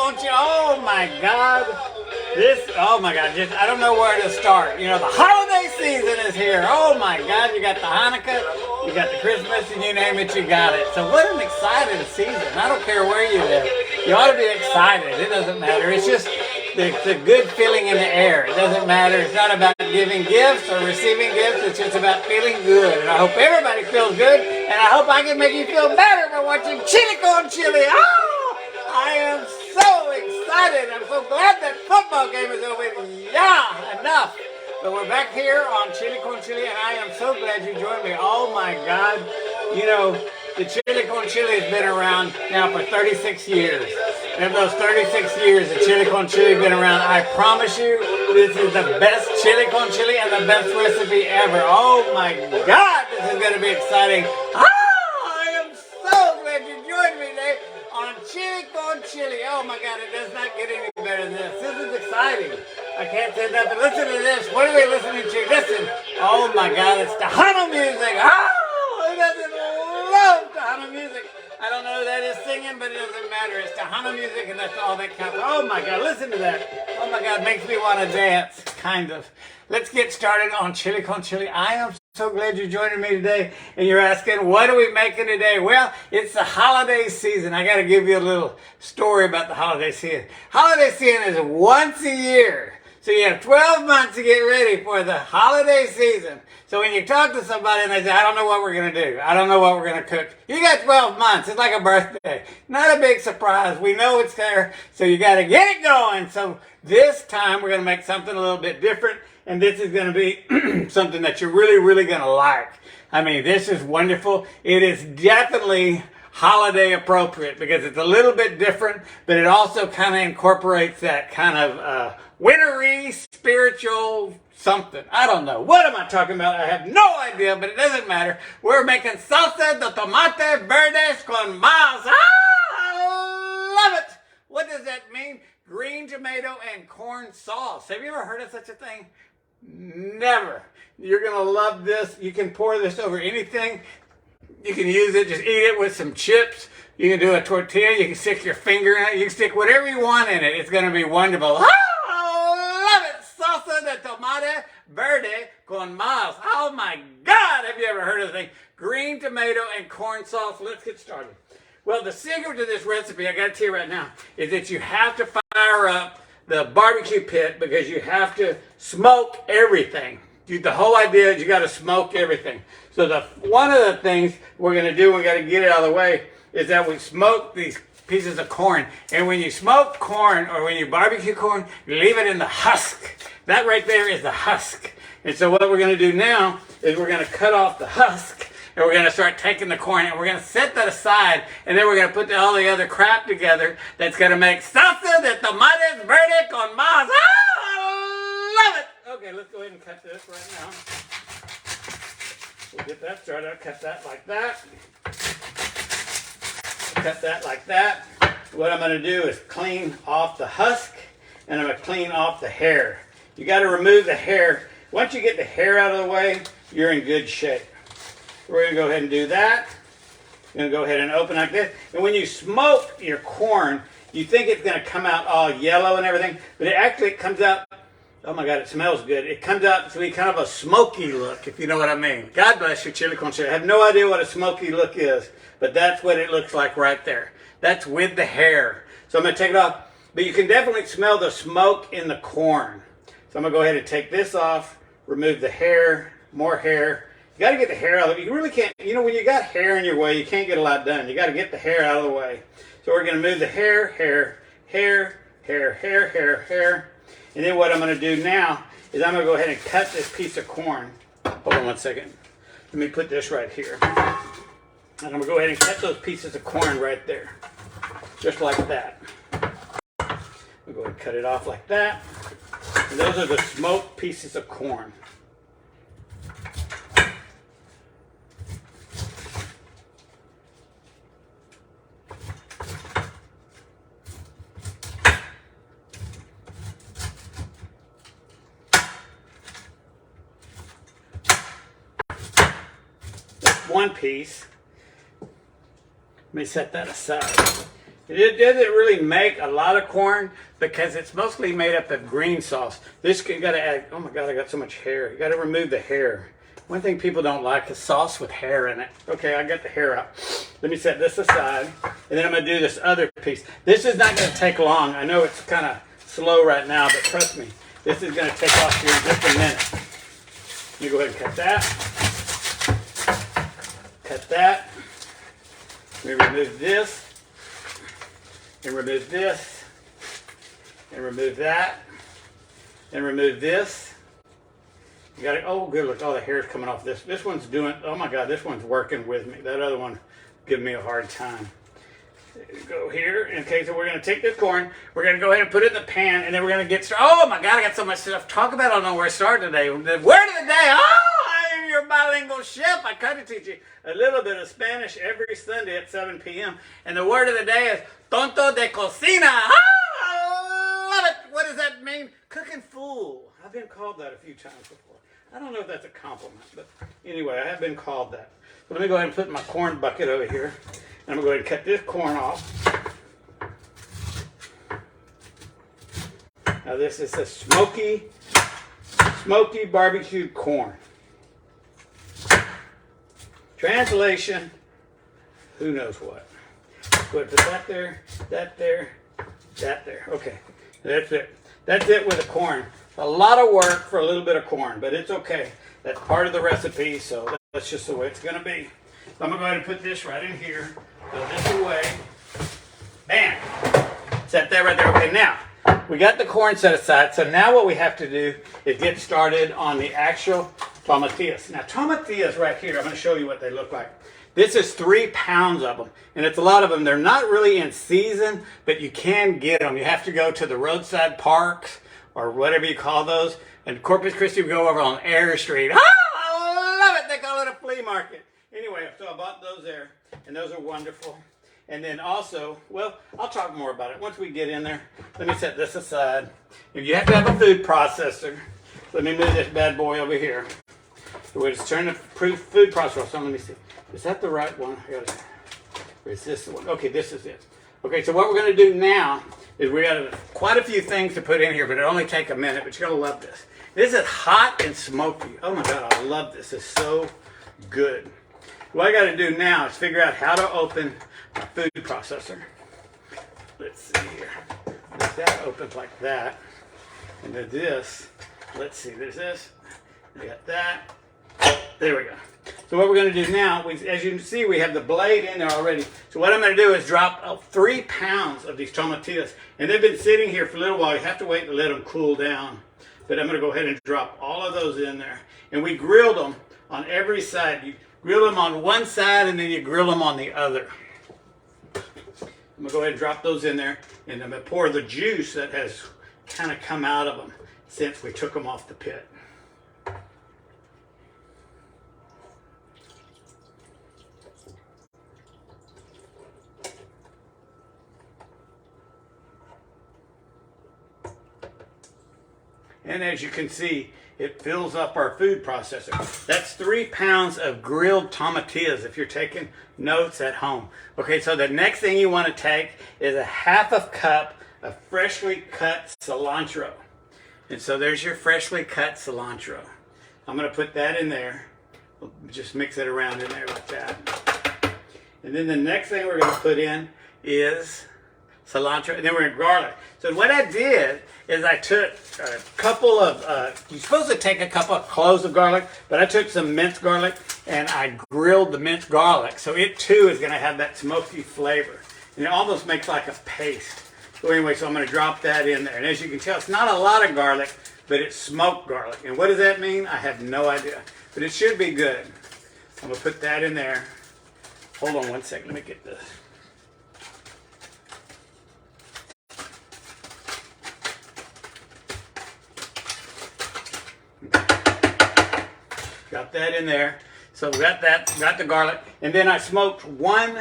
don't you? Oh my God. Oh my God, I don't know where to start. You know, the holiday season is here. Oh my God, you got the Hanukkah, you got the Christmas, and you name it, you got it. So what an exciting season. I don't care where you live. You ought to be excited. It doesn't matter. It's just the good feeling in the air. It doesn't matter. It's not about giving gifts or receiving gifts. It's just about feeling good. And I hope everybody feels good. And I hope I can make you feel better by watching Chili con Chili. Oh, I am so excited. I'm so glad that football game is over. Yeah, enough. But we're back here on Chili con Chili, and I am so glad you joined me. Oh my God. You know, the Chili con Chili has been around now for 36 years. And in those 36 years, the Chili con Chili has been around. I promise you, this is the best Chili con Chili and the best recipe ever. Oh my God, this is going to be exciting. I am so glad you joined me today on Chili con Chili. Oh my God, it does not get any better than this. This is exciting. I can't say nothing. Listen to this. What are we listening to? Listen. Oh my God, it's Tejano music. Who doesn't love Tejano music? I don't know who that is singing, but it doesn't matter. It's Tejano music, and that's all that counts. Oh my God, listen to that. Oh my God, makes me want to dance, kind of. Let's get started on Chili con Chili. I am so glad you're joining me today, and you're asking, what are we making today? Well, it's the holiday season. I got to give you a little story about the holiday season. Holiday season is once a year. So you have 12 months to get ready for the holiday season. So when you talk to somebody and they say, I don't know what we're going to do. I don't know what we're going to cook. You got 12 months. It's like a birthday. Not a big surprise. We know it's there. So you got to get it going. So this time we're going to make something a little bit different. And this is going to be something that you're really, really going to like. I mean, this is wonderful. It is definitely holiday appropriate because it's a little bit different, but it also kind of incorporates that kind of wintry, spiritual something. I don't know. What am I talking about? I have no idea, but it doesn't matter. We're making salsa de tomate verdes con MAIZ. I love it. What does that mean? Green tomato and corn sauce. Have you ever heard of such a thing? Never. You're going to love this. You can pour this over anything. You can use it, just eat it with some chips. You can do a tortilla. You can stick your finger in it. You can stick whatever you want in it. It's going to be wonderful. I love it. Salsa de tomate verde con MAIZ. Oh my God. Have you ever heard of the thing? Green tomato and corn sauce. Let's get started. Well, the secret to this recipe, I got to tell you right now, is that you have to fire up the barbecue pit because you have to smoke everything. The whole idea is you got to smoke everything. So one of the things we're going to do, we got to get it out of the way, is that we smoke these pieces of corn. And when you smoke corn or when you barbecue corn, you leave it in the husk. That right there is the husk. And so what we're going to do now is we're going to cut off the husk and we're going to start taking the corn and we're going to set that aside and then we're going to put all the other crap together that's going to make salsa de tomates verde con MAIZ. I love it. Okay, let's go ahead and cut this right now. We'll get that started. I'll cut that like that. Cut that like that. What I'm going to do is clean off the husk and I'm going to clean off the hair. You got to remove the hair. Once you get the hair out of the way, you're in good shape. We're going to go ahead and do that. You're going to go ahead and open like this. And when you smoke your corn, you think it's going to come out all yellow and everything, but it actually comes out. Oh my God, it smells good. It comes out to be kind of a smoky look, if you know what I mean. God bless you, Chili con Chili. I have no idea what a smoky look is, but that's what it looks like right there. That's with the hair. So I'm going to take it off, but you can definitely smell the smoke in the corn. So I'm going to go ahead and take this off, remove the hair, more hair. You got to get the hair out of it. You really can't, you know, when you got hair in your way, you can't get a lot done. You got to get the hair out of the way. So we're going to move the hair, hair, hair, hair, hair, hair, hair. And then what I'm going to do now is I'm going to go ahead and cut this piece of corn. Hold on one second. Let me put this right here. And I'm going to go ahead and cut those pieces of corn right there. Just like that. We'll go ahead and cut it off like that. And those are the smoked pieces of corn. One piece. Let me set that aside. It doesn't really make a lot of corn because it's mostly made up of green sauce. This you gotta add, oh my God, I got so much hair. You gotta remove the hair. One thing people don't like is sauce with hair in it. Okay, I got the hair out. Let me set this aside, and then I'm gonna do this other piece. This is not gonna take long. I know it's kind of slow right now, but trust me, this is gonna take off here in just a minute. Let me go ahead and cut that. Cut that. Let me remove this. And remove this, and remove that, and remove this. You got it. Oh, good. Look, all the hair's coming off this. This one's doing, oh my God, this one's working with me. That other one giving me a hard time. Go here. Okay, so we're going to take this corn. We're going to go ahead and put it in the pan, and then we're going to get started. Oh my God, I got so much stuff to talk about. I don't know where to start today. The word of the day. Oh, I am your bilingual chef. I kind of teach you a little bit of Spanish every Sunday at 7 p.m. And the word of the day is tonto de cocina. Oh, I love it. What does that mean? Cooking fool. I've been called that a few times before. I don't know if that's a compliment, but anyway, I have been called that. So let me go ahead and put my corn bucket over here. And I'm going to go ahead and cut this corn off. Now this is a smoky barbecued corn. Translation, who knows what. Go ahead and put that there, that there, that there. Okay, that's it. That's it with the corn. A lot of work for a little bit of corn, but it's okay. That's part of the recipe, so that's just the way it's going to be. So I'm going to go ahead and put this right in here. Throw this away. Bam! Set that right there. Okay, now, we got the corn set aside, so now what we have to do is get started on the actual tomatillas. Now, tomatillas right here, I'm going to show you what they look like. This is 3 pounds of them, and it's a lot of them. They're not really in season, but you can get them. You have to go to the roadside parks or whatever you call those. And Corpus Christi, we go over on Air Street. Oh, I love it. They call it a flea market. Anyway, so I bought those there, and those are wonderful. And then also, well, I'll talk more about it once we get in there. Let me set this aside. If you have to have a food processor, let me move this bad boy over here. So we'll just turn the food processor on. Let me see. Is that the right one? Or is this the one? Okay, this is it. Okay, so what we're going to do now is we got quite a few things to put in here, but it'll only take a minute, but you're going to love this. This is hot and smoky. Oh my God, I love this. It's so good. What I got to do now is figure out how to open my food processor. Let's see here. That opens like that. And then this, let's see, there's this. We got that. There we go. So what we're going to do now, as you can see, we have the blade in there already. So what I'm going to do is drop 3 pounds of these tomatillas. And they've been sitting here for a little while. You have to wait to let them cool down. But I'm going to go ahead and drop all of those in there. And we grilled them on every side. You grill them on one side and then you grill them on the other. I'm going to go ahead and drop those in there. And I'm going to pour the juice that has kind of come out of them since we took them off the pit. And as you can see, it fills up our food processor. That's 3 pounds of grilled tomatillas if you're taking notes at home. Okay, so the next thing you want to take is a half a cup of freshly cut cilantro. And so there's your freshly cut cilantro. I'm going to put that in there. We'll just mix it around in there like that. And then the next thing we're going to put in is cilantro, and then we're in garlic. So what I did is I took a couple of, you're supposed to take a couple of cloves of garlic, but I took some minced garlic and I grilled the minced garlic. So it too is going to have that smoky flavor. And it almost makes like a paste. So anyway, so I'm going to drop that in there. And as you can tell, it's not a lot of garlic, but it's smoked garlic. And what does that mean? I have no idea. But it should be good. I'm going to put that in there. Hold on one second. Let me get this. Got that in there. So we got that, got the garlic. And then I smoked 1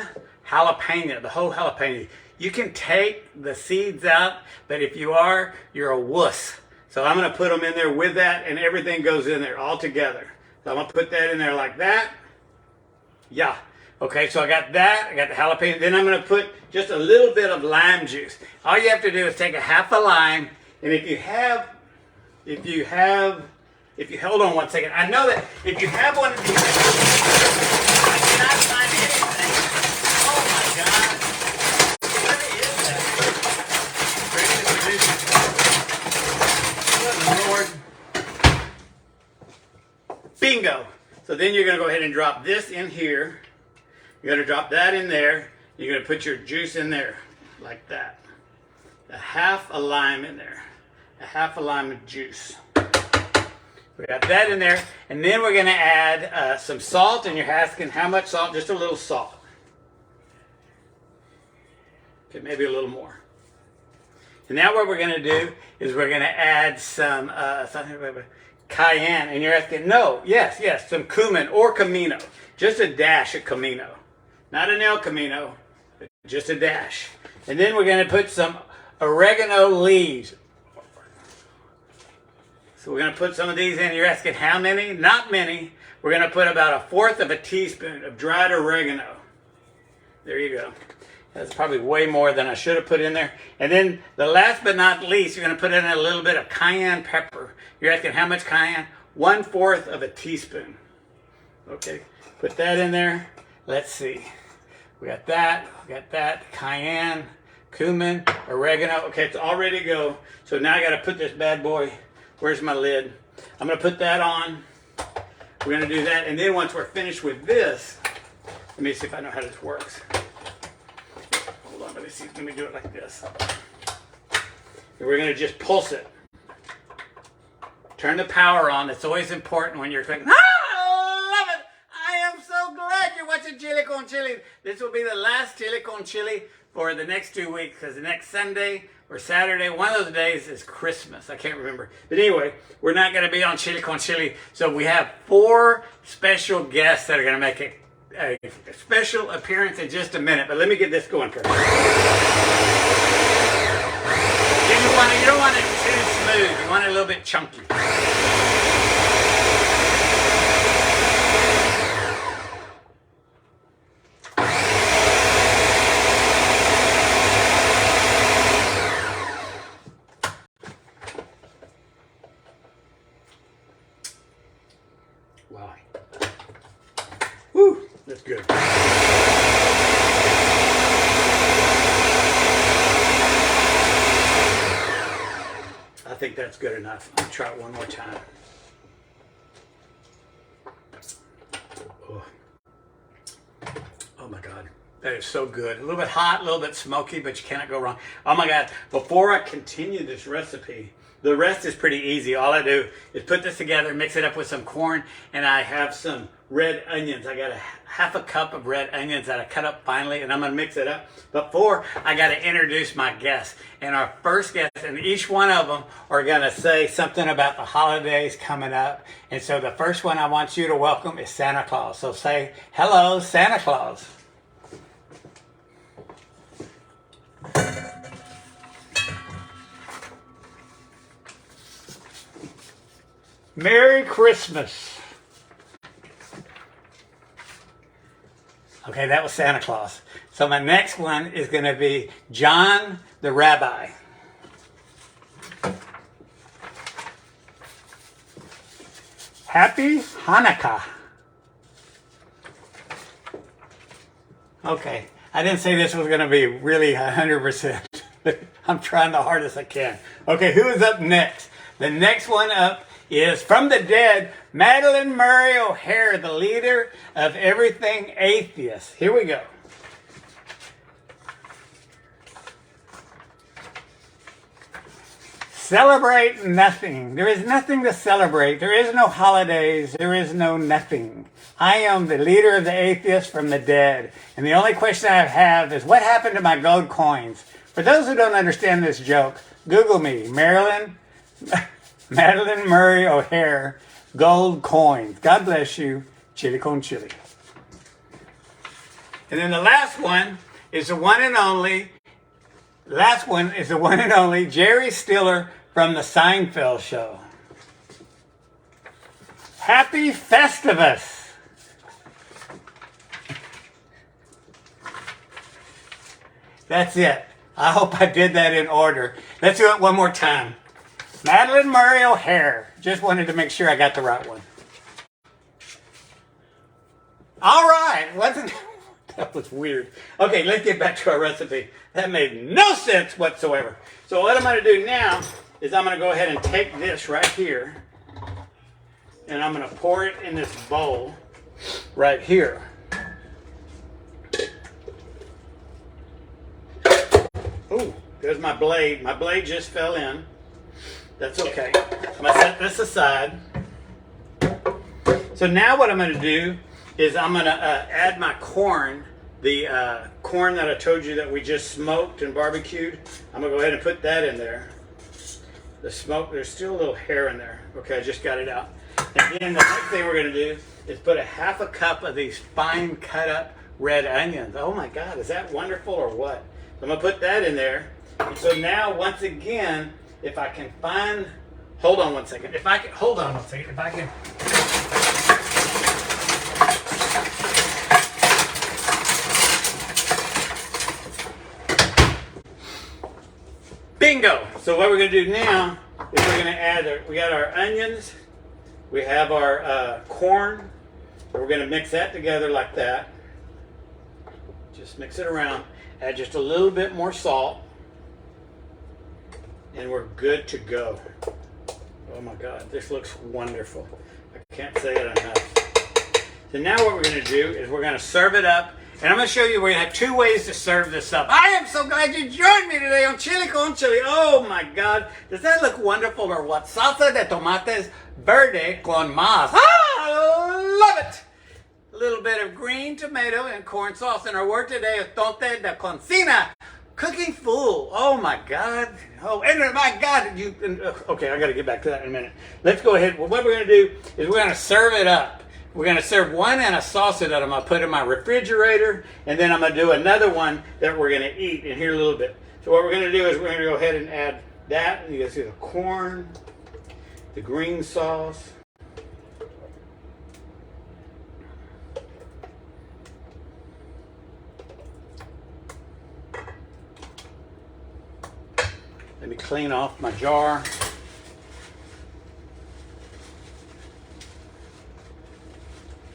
jalapeno, the whole jalapeno. You can take the seeds out, but if you are, you're a wuss. So I'm going to put them in there with that, and everything goes in there all together. So I'm going to put that in there like that. Yeah. Okay, so I got that. I got the jalapeno. Then I'm going to put just a little bit of lime juice. All you have to do is take a half a lime, and if you hold on one second. I know that if you have one of these, I cannot find anything. Oh my God. What is that? Good Lord. Bingo. So then you're going to go ahead and drop this in here. You're going to drop that in there. You're going to put your juice in there like that. A half a lime in there. A half a lime of juice. We got that in there. And then we're going to add some salt. And you're asking how much salt? Just a little salt. Okay, maybe a little more. And now what we're going to do is we're going to add some cayenne. And you're asking, no, yes, some cumin or camino. Just a dash of camino. Not an El Camino, but just a dash. And then we're going to put some oregano leaves. So we're going to put some of these in. You're asking how many? Not many. We're going to put about 1/4 of a teaspoon of dried oregano. There you go. That's probably way more than I should have put in there. And then the last but not least, you're going to put in a little bit of cayenne pepper. You're asking how much cayenne? 1/4 of a teaspoon. Okay, put that in there. Let's see. We got that, cayenne, cumin, oregano. Okay, it's all ready to go. So now I got to put this bad boy. Where's my lid? I'm going to put that on. We're going to do that. And then once we're finished with this, let me see if I know how this works. Hold on, let me see. Let me do it like this. And we're going to just pulse it. Turn the power on. It's always important when you're thinking, watching Chili con Chili. This will be the last Chili con Chili for the next 2 weeks because the next Sunday or Saturday, one of those days is Christmas. I can't remember. But anyway, we're not going to be on Chili con Chili. So we have 4 special guests that are going to make a special appearance in just a minute. But let me get this going first. You don't want it too smooth. You want it a little bit chunky. Wow. Woo, that's good. I think that's good enough. I'll try it one more time. Oh my God. That is so good. A little bit hot, a little bit smoky, but you cannot go wrong. Oh my God. Before I continue this recipe, the rest is pretty easy. All I do is put this together, mix it up with some corn, and I have some red onions. I got a half a cup of red onions that I cut up finely, and I'm going to mix it up. Before, I got to introduce my guests. And our first guest, and each one of them are going to say something about the holidays coming up. And so the first one I want you to welcome is Santa Claus. So say, hello, Santa Claus. Merry Christmas. Okay, that was Santa Claus. So my next one is going to be John the Rabbi. Happy Hanukkah. Okay, I didn't say this was going to be really 100%. I'm trying the hardest I can. Okay, who is up next? The next one up is from the dead, Madeline Murray O'Hare, the leader of Everything Atheist. Here we go. Celebrate nothing. There is nothing to celebrate. There is no holidays. There is no nothing. I am the leader of the atheists from the dead. And the only question I have is, what happened to my gold coins? For those who don't understand this joke, Google me, Madeline Murray O'Hare, gold coins. God bless you. Chili con chili. And then the last one is the one and only, Jerry Stiller from the Seinfeld Show. Happy Festivus. That's it. I hope I did that in order. Let's do it one more time. Madeline Murray O'Hare. Just wanted to make sure I got the right one. All right. That was weird. Okay, let's get back to our recipe. That made no sense whatsoever. So what I'm going to do now is I'm going to go ahead and take this right here and I'm going to pour it in this bowl right here. Ooh, there's my blade. My blade just fell in. That's okay. I'm going to set this aside. So now what I'm going to do is I'm going to add my corn, the corn that I told you that we just smoked and barbecued. I'm going to go ahead and put that in there. The smoke, there's still a little hair in there. Okay, I just got it out. And then the next thing we're going to do is put a half a cup of these fine cut up red onions. Oh my God, is that wonderful or what? So I'm going to put that in there. And so now, once again, if I can find, hold on one second. If I can, hold on one second. If I can. Bingo! So what we're going to do now is we're going to add, we got our onions, we have our corn, we're going to mix that together like that. Just mix it around, add just a little bit more salt, and we're good to go. Oh my God, this looks wonderful. I can't say it enough. So now what we're going to do is we're going to serve it up. And I'm going to show you, we're going to have two ways to serve this up. I am so glad you joined me today on Chili con Chili. Oh my God. Does that look wonderful or what? Salsa de tomates verde con más. I love it. A little bit of green tomato and corn sauce. And our word today is tonte de cocina. Cooking fool. Oh my God. Oh, and my God. Okay, I got to get back to that in a minute. Let's go ahead. Well, what we're going to do is we're going to serve it up. We're going to serve one and a salsa that I'm going to put in my refrigerator, and then I'm going to do another one that we're going to eat in here a little bit. So what we're going to do is we're going to go ahead and add that. And you can see the corn, the green sauce. Let me clean off my jar.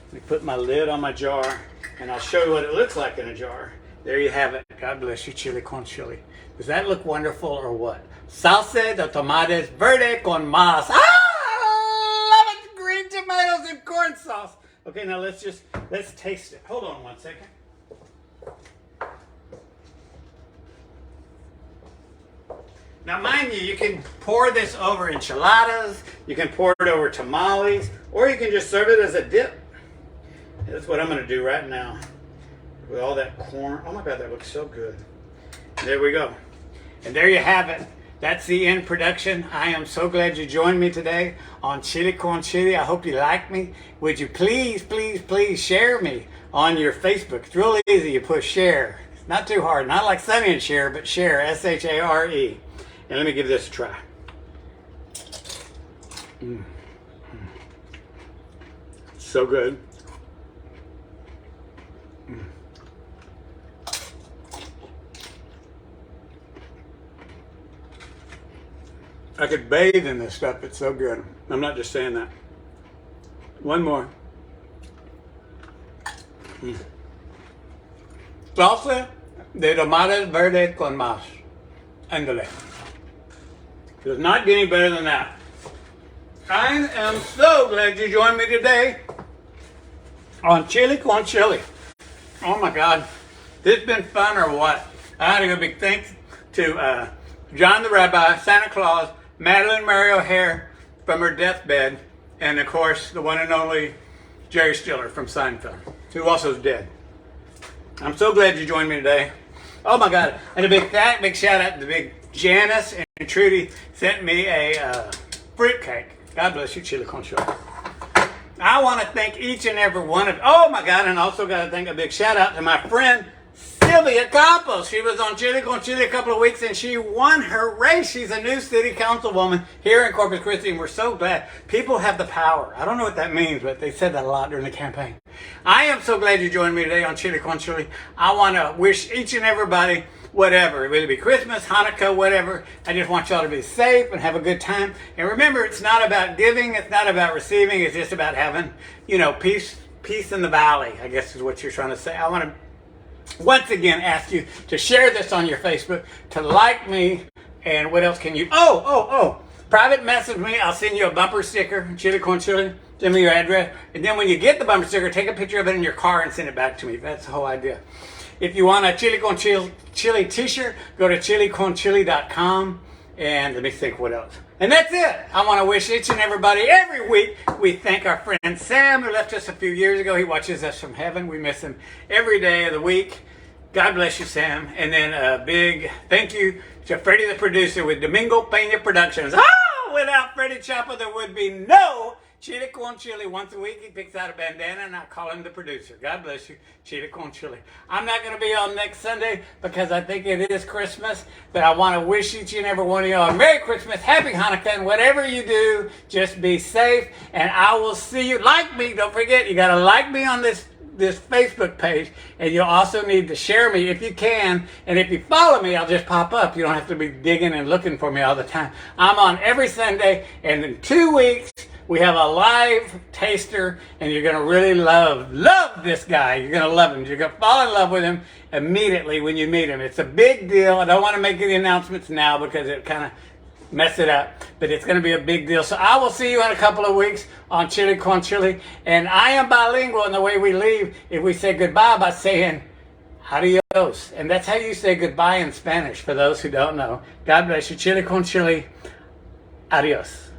Let me put my lid on my jar, and I'll show you what it looks like in a jar. There you have it. God bless you, chili con chili. Does that look wonderful or what? Salsa de tomates verde con más. I love it! Green tomatoes and corn sauce. Okay, now let's taste it. Hold on one second. Now mind you can pour this over enchiladas, you can pour it over tamales, or you can just serve it as a dip. That's what I'm going to do right now with all that corn. Oh my God, that looks so good. There we go. And there you have it. That's the end production. I am so glad you joined me today on Chili con Chili. I hope you like me. Would you please, please, please share me on your Facebook? It's real easy. You push share. It's not too hard. Not like Sonny and Cher, but share, S-H-A-R-E. And let me give this a try. So good. I could bathe in this stuff. It's so good. I'm not just saying that. One more. Salsa de tomates verde con más. Ándale. Does not get any better than that. I am so glad you joined me today on Chili con Chili. Oh my God. This has been fun or what? I had to give a big thanks to John the Rabbi, Santa Claus, Madeline Murray O'Hare from her deathbed, and of course the one and only Jerry Stiller from Seinfeld, who also is dead. I'm so glad you joined me today. Oh my God. And a big shout out to the big Janice and Trudy sent me a fruitcake. God bless you, Chili con Chili. I want to thank each and every one of you. Oh my God, and also got to thank a big shout out to my friend Sylvia Campos. She was on Chili con Chili a couple of weeks and she won her race. She's a new city councilwoman here in Corpus Christi, and we're so glad. People have the power. I don't know what that means, but they said that a lot during the campaign. I am so glad you joined me today on Chili con Chili. I want to wish each and everybody whatever. Whether it be Christmas, Hanukkah, whatever. I just want y'all to be safe and have a good time. And remember, it's not about giving. It's not about receiving. It's just about having, you know, peace in the valley, I guess is what you're trying to say. I want to once again ask you to share this on your Facebook, to like me, and what else can you... Private message me. I'll send you a bumper sticker, chili con chili. Send me your address. And then when you get the bumper sticker, take a picture of it in your car and send it back to me. That's the whole idea. If you want a chili con chili t-shirt, go to chiliconchili.com. And let me think what else. And that's it. I want to wish each and everybody, every week, we thank our friend Sam, who left us a few years ago. He watches us from heaven. We miss him every day of the week. God bless you, Sam. And then a big thank you to Freddie, the producer, with Domingo Pena Productions. Without Freddie Chopper, there would be no Chili con Chili. Once a week, he picks out a bandana, and I call him the producer. God bless you, Chili con Chili. I'm not going to be on next Sunday because I think it is Christmas, but I want to wish each and every one of y'all a Merry Christmas, Happy Hanukkah, and whatever you do, just be safe, and I will see you. Like me, don't forget, you got to like me on this Facebook page, and you'll also need to share me if you can, and if you follow me, I'll just pop up. You don't have to be digging and looking for me all the time. I'm on every Sunday, and in 2 weeks we have a live taster, and you're gonna really love this guy. You're gonna love him. You're gonna fall in love with him immediately when you meet him. It's a big deal. I don't want to make any announcements now because it kind of mess it up, but it's going to be a big deal. So I will see you in a couple of weeks on Chili con Chili, and I am bilingual in the way we leave. If we say goodbye by saying adios, and that's how you say goodbye in Spanish for those who don't know. God bless you. Chili con Chili. Adios.